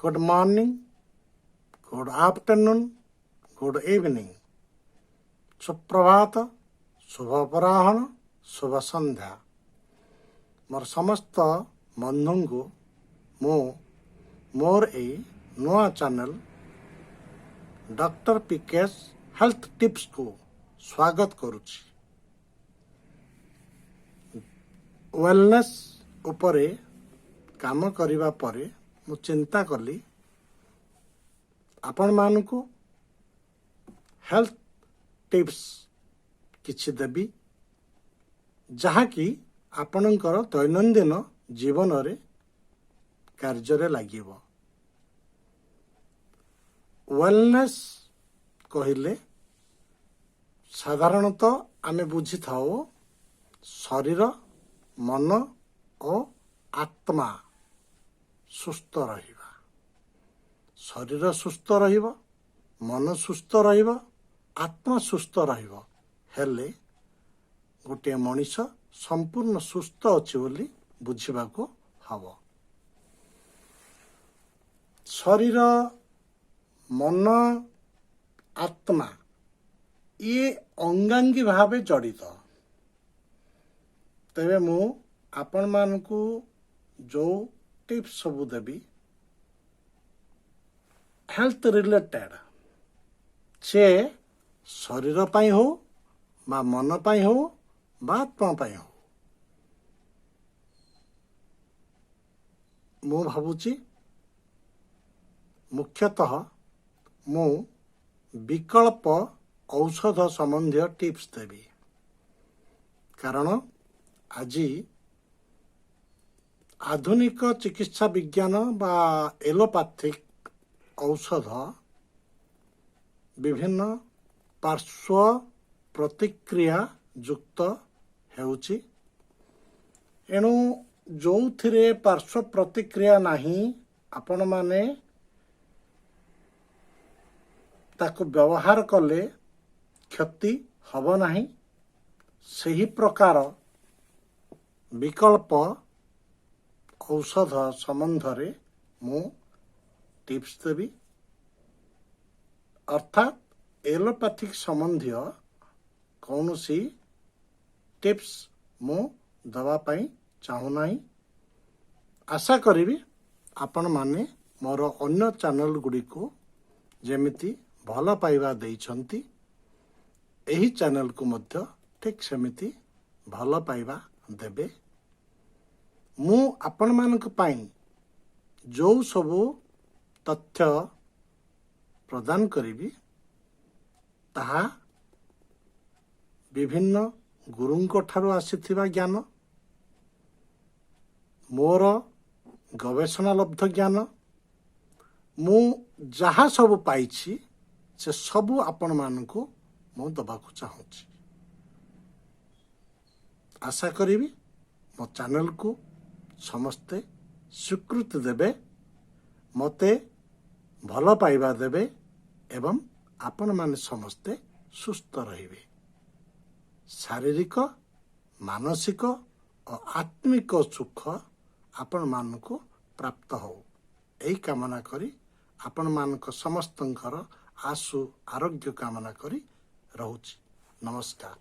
Good morning, good afternoon, good evening, सुप्रभात, शुभ अपराह्न, शुभ संध्या। मोर समस्त बंधु को मो मोर ए नुआ channel doctor PKS health tips को स्वागत करुछि। वेलनेस उपरे काम करिवा परे मु चिंता कली आपण मानकु हेल्थ टिप्स किछि देबी जहा कि आपणकर दैनंदिन जीवन रे कार्य रे लागिवो। वेलनेस कहिले साधारणतः आमे बुझी थाओ शरीर, मन और आत्मा सुस्थ रहिबा। शरीर सुस्थ रहिबो, मन सुस्थ रहिबो, आत्मा सुस्थ रहिबो हेले गोटे मनीष संपूर्ण सुस्थ अछि बोली बुझिबाको हबो। शरीर, मन, आत्मा ये अंगांगी भावे जड़ित। तेबे मु आपण मानकु जो टिप्स सब देबी हेल्थ रिलेटेड से शरीर पाई हो बा मन पाई हो बा आत्मा पाई हो, मु भावुची मुख्यतः मु विकल्प औषध संबंधी टिप्स देबी। कारण आज आधुनिक चिकित्सा विज्ञान बा एलोपैथिक औषध विभिन्न पार्श्व प्रतिक्रिया युक्त हेउची। एणु जो थिरे पार्श्व प्रतिक्रिया नहीं आपण माने ताको व्यवहार कले क्षति हब नहीं। सही प्रकार विकल्प औषध संबंध रे मु टिप्स देबी। अर्थात एलोपैथिक संबंधी कौनसी टिप्स मु दवा पाई चाहू नहीं। आशा करी आपण माने मोर अन्य चैनल गुडी को जेमिति भल पाइबा देइछंती एही चैनल को मध्य ठीक सेमिति भल पाइबा देबे। मु आपण मानक पाई जो सबु तथ्य प्रदान करिबी ताहा विभिन्न गुरुंको ठारू आसीथिबा ज्ञान, मोर गवेषणा लब्ध ज्ञान, मु जहा सबु पाइछि से सबु आपण मानकु मु दबाकु चाहूछि। आशा करिबी मो चैनल को समस्ते स्वीकृति देबे, मते भल पाइबा देबे एवं आपण माने समस्ते सुस्थ रहिबे। शारीरिक, मानसिक और आत्मिक सुख आपण मानकु प्राप्त हो एही कामना करी आपण मानक समस्तंकर आशु आरोग्य कामना करी रहुछि। नमस्कार।